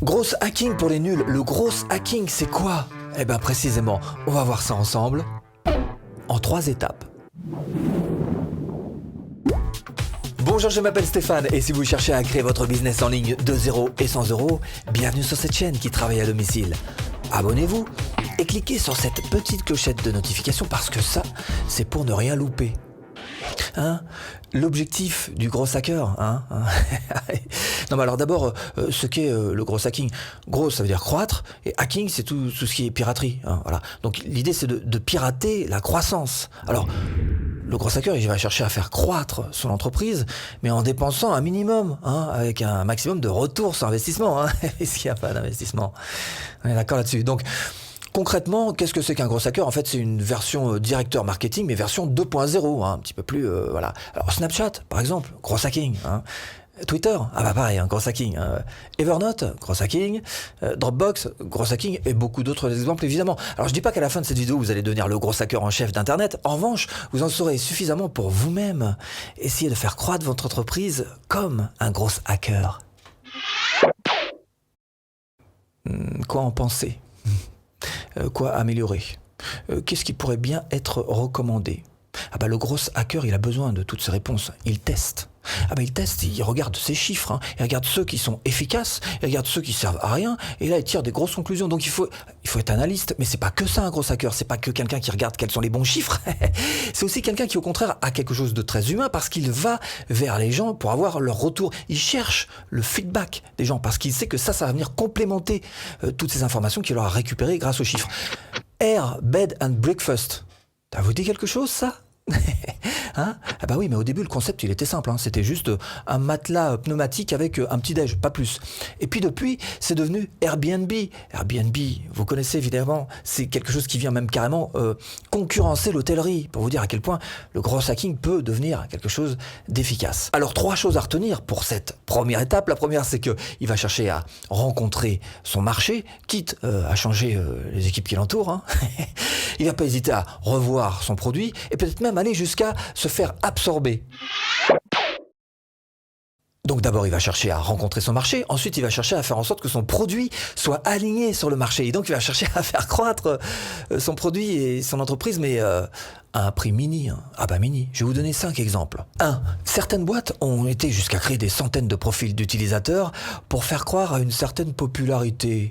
Gros hacking pour les nuls. Le gros hacking, c'est quoi? Eh bien précisément, on va voir ça ensemble en 3 étapes. Bonjour, je m'appelle Stéphane et si vous cherchez à créer votre business en ligne de 0 et 100 euros, bienvenue sur cette chaîne qui travaille à domicile. Abonnez-vous et cliquez sur cette petite clochette de notification parce que ça, c'est pour ne rien louper. L'objectif du gros hacker, Non mais alors d'abord, ce qu'est le gros hacking. Gros, ça veut dire croître, et hacking, c'est tout ce qui est piraterie. Voilà. Donc l'idée, c'est de pirater la croissance. Alors, le gros hacker, il va chercher à faire croître son entreprise, mais en dépensant un minimum, avec un maximum de retour sur investissement. Est-ce qu'il n'y a pas d'investissement? On est d'accord là-dessus. Donc, concrètement, qu'est-ce que c'est qu'un gros hacker? En fait, c'est une version directeur marketing, mais version 2.0, un petit peu plus, voilà. Alors, Snapchat, par exemple, gros hacking, Twitter, pareil, gros hacking. Evernote, gros hacking. Dropbox, gros hacking, et beaucoup d'autres exemples, évidemment. Alors, je dis pas qu'à la fin de cette vidéo, vous allez devenir le gros hacker en chef d'Internet. En revanche, vous en saurez suffisamment pour vous-même essayer de faire croître votre entreprise comme un gros hacker. Quoi en penser? Quoi améliorer? Qu'est-ce qui pourrait bien être recommandé? Le gros hacker, il a besoin de toutes ces réponses. Il teste. Il teste, il regarde ses chiffres, il regarde ceux qui sont efficaces, il regarde ceux qui servent à rien, et là il tire des grosses conclusions. Donc il faut être analyste, mais c'est pas que ça un gros hacker, c'est pas que quelqu'un qui regarde quels sont les bons chiffres, c'est aussi quelqu'un qui au contraire a quelque chose de très humain parce qu'il va vers les gens pour avoir leur retour. Il cherche le feedback des gens parce qu'il sait que ça va venir complémenter toutes ces informations qu'il aura récupérées grâce aux chiffres. Air, bed and breakfast. Ça vous dit quelque chose ça? Oui, mais au début le concept il était simple, c'était juste un matelas pneumatique avec un petit déj, pas plus. Et puis depuis c'est devenu Airbnb. Airbnb, vous connaissez évidemment, c'est quelque chose qui vient même carrément concurrencer l'hôtellerie, pour vous dire à quel point le gros hacking peut devenir quelque chose d'efficace. Alors 3 choses à retenir pour cette première étape. La première, c'est que il va chercher à rencontrer son marché, quitte à changer les équipes qui l'entourent. Il va pas hésiter à revoir son produit et peut-être même aller jusqu'à se faire absorber. Donc d'abord, il va chercher à rencontrer son marché. Ensuite, il va chercher à faire en sorte que son produit soit aligné sur le marché. Et donc, il va chercher à faire croître son produit et son entreprise, mais à un prix mini. Mini. Je vais vous donner 5 exemples. 1. Certaines boîtes ont été jusqu'à créer des centaines de profils d'utilisateurs pour faire croire à une certaine popularité.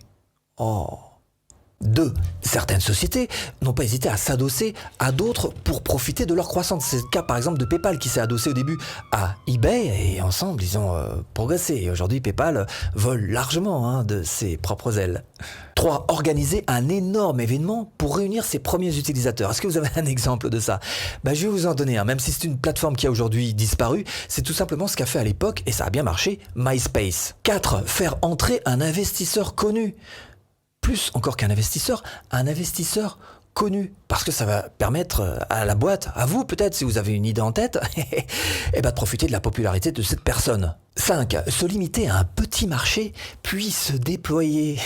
2. Certaines sociétés n'ont pas hésité à s'adosser à d'autres pour profiter de leur croissance. C'est le cas par exemple de PayPal qui s'est adossé au début à eBay et ensemble ils ont progressé. Et aujourd'hui PayPal vole largement de ses propres ailes. 3. Organiser un énorme événement pour réunir ses premiers utilisateurs. Est-ce que vous avez un exemple de ça? Je vais vous en donner un, même si c'est une plateforme qui a aujourd'hui disparu. C'est tout simplement ce qu'a fait à l'époque, et ça a bien marché, MySpace. 4. Faire entrer un investisseur connu. Plus encore qu'un investisseur, un investisseur connu, parce que ça va permettre à la boîte, à vous peut-être si vous avez une idée en tête, de profiter de la popularité de cette personne. 5. Se limiter à un petit marché, puis se déployer.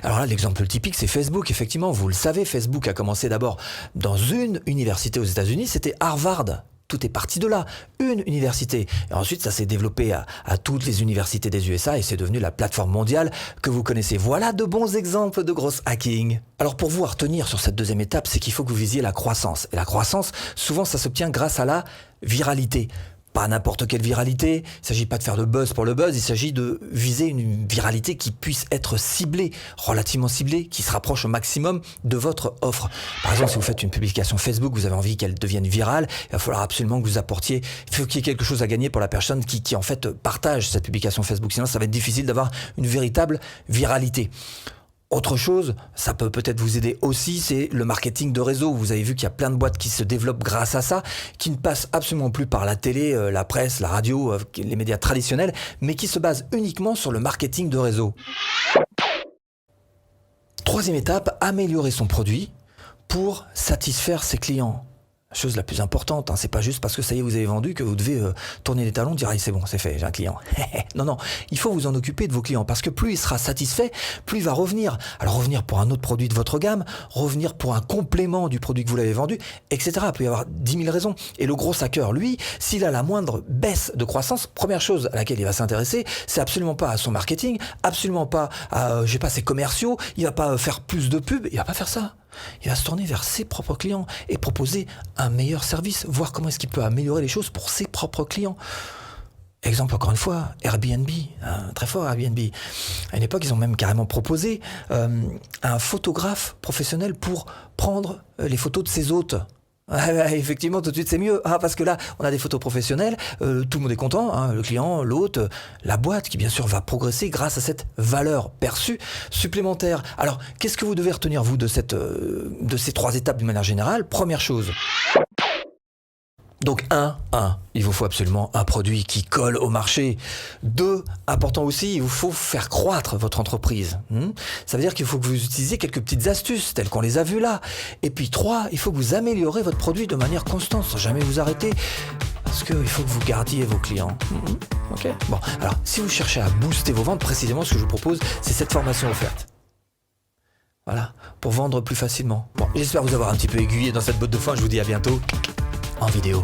Alors là, l'exemple typique, c'est Facebook. Effectivement, vous le savez, Facebook a commencé d'abord dans une université aux États-Unis, c'était Harvard. Tout est parti de là, une université. Et ensuite, ça s'est développé à toutes les universités des USA et c'est devenu la plateforme mondiale que vous connaissez. Voilà de bons exemples de gros hacking. Alors pour vous, à retenir sur cette deuxième étape, c'est qu'il faut que vous visiez la croissance. Et la croissance, souvent, ça s'obtient grâce à la viralité. Pas n'importe quelle viralité, il ne s'agit pas de faire de buzz pour le buzz, il s'agit de viser une viralité qui puisse être ciblée, relativement ciblée, qui se rapproche au maximum de votre offre. Par exemple, si vous faites une publication Facebook, vous avez envie qu'elle devienne virale, il va falloir absolument que vous apportiez, il faut qu'il y ait quelque chose à gagner pour la personne qui en fait partage cette publication Facebook, sinon ça va être difficile d'avoir une véritable viralité. Autre chose, ça peut peut-être vous aider aussi, c'est le marketing de réseau. Vous avez vu qu'il y a plein de boîtes qui se développent grâce à ça, qui ne passent absolument plus par la télé, la presse, la radio, les médias traditionnels, mais qui se basent uniquement sur le marketing de réseau. 3e étape, améliorer son produit pour satisfaire ses clients. Chose la plus importante, hein, c'est pas juste parce que ça y est, vous avez vendu que vous devez tourner les talons, dire ah, c'est bon, c'est fait, j'ai un client. Non, non, il faut vous en occuper de vos clients parce que plus il sera satisfait, plus il va revenir. Alors revenir pour un autre produit de votre gamme, revenir pour un complément du produit que vous l'avez vendu, etc. Il peut y avoir 10 000 raisons. Et le gros hacker, lui, s'il a la moindre baisse de croissance, première chose à laquelle il va s'intéresser, c'est absolument pas à son marketing, absolument pas à, je sais pas, ses commerciaux, il va pas faire plus de pubs, il va pas faire ça. Il va se tourner vers ses propres clients et proposer un meilleur service, voir comment est-ce qu'il peut améliorer les choses pour ses propres clients. Exemple encore une fois, Airbnb, hein, très fort Airbnb. À une époque, ils ont même carrément proposé un photographe professionnel pour prendre les photos de ses hôtes. Effectivement, tout de suite c'est mieux, parce que là on a des photos professionnelles, tout le monde est content, hein, le client, l'hôte, la boîte qui bien sûr va progresser grâce à cette valeur perçue supplémentaire. Alors qu'est-ce que vous devez retenir vous de ces 3 étapes d'une manière générale? Première chose. Donc il vous faut absolument un produit qui colle au marché. 2, important aussi, il vous faut faire croître votre entreprise. Ça veut dire qu'il faut que vous utilisiez quelques petites astuces, telles qu'on les a vues là. Et puis 3, il faut que vous améliorez votre produit de manière constante, sans jamais vous arrêter. Parce qu'il faut que vous gardiez vos clients. Ok. Bon, alors, si vous cherchez à booster vos ventes, précisément ce que je vous propose, c'est cette formation offerte. Voilà, pour vendre plus facilement. Bon, j'espère vous avoir un petit peu aiguillé dans cette botte de foin, je vous dis à bientôt en vidéo.